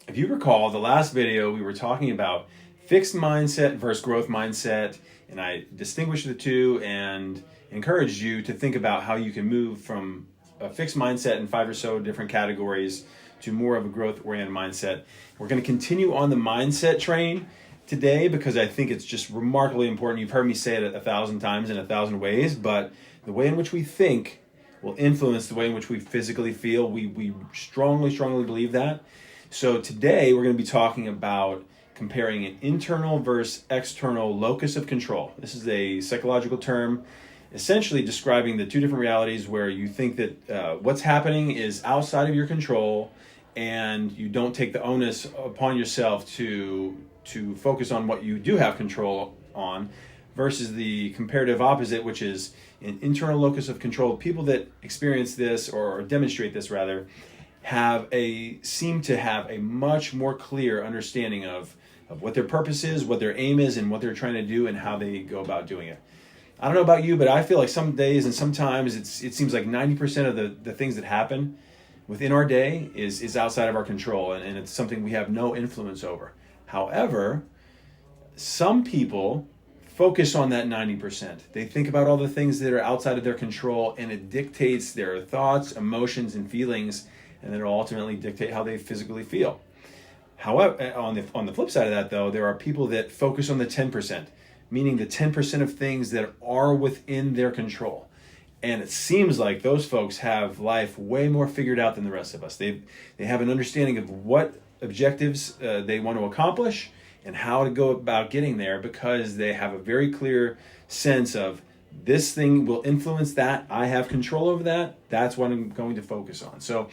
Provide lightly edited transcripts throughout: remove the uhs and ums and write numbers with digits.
If you recall, the last video we were talking about fixed mindset versus growth mindset, and I distinguished the two and encouraged you to think about how you can move from a fixed mindset in 5 or so different categories to more of a growth-oriented mindset. We're going to continue on the mindset train today because I think it's just remarkably important. You've heard me say it 1,000 times in 1,000 ways, but the way in which we think will influence the way in which we physically feel. We strongly believe that. So today we're going to be talking about comparing an internal versus external locus of control. This is a psychological term essentially describing the two different realities where you think that what's happening is outside of your control and you don't take the onus upon yourself to focus on what you do have control on, versus the comparative opposite, which is an internal locus of control. People that experience this or demonstrate this rather seem to have a much more clear understanding of what their purpose is, what their aim is, and what they're trying to do and how they go about doing it. I don't know about you, but I feel like some days and sometimes it seems like 90% of the things that happen within our day is outside of our control, and it's something we have no influence over. However, some people focus on that 90%. They think about all the things that are outside of their control, and it dictates their thoughts, emotions, and feelings, and it'll ultimately dictate how they physically feel. However, on the flip side of that, though, there are people that focus on the 10%, meaning the 10% of things that are within their control. And it seems like those folks have life way more figured out than the rest of us. They have an understanding of what objectives they want to accomplish and how to go about getting there, because they have a very clear sense of this thing will influence that. I have control over that. That's what I'm going to focus on. So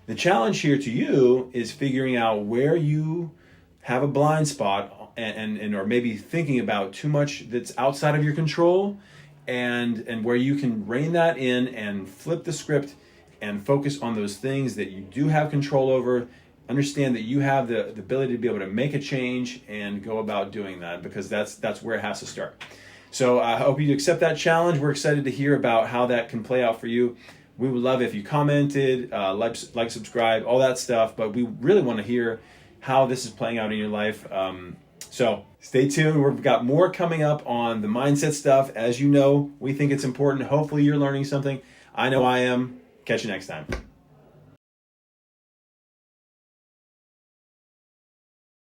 the challenge here to you is figuring out where you have a blind spot and or maybe thinking about too much that's outside of your control, and where you can rein that in and flip the script and focus on those things that you do have control over. Understand that you have the ability to be able to make a change and go about doing that, because that's where it has to start. So I hope you accept that challenge. We're excited to hear about how that can play out for you. We would love if you commented, like, subscribe, all that stuff, but we really want to hear how this is playing out in your life. So stay tuned. We've got more coming up on the mindset stuff. As you know, we think it's important. Hopefully you're learning something. I know I am. Catch you next time.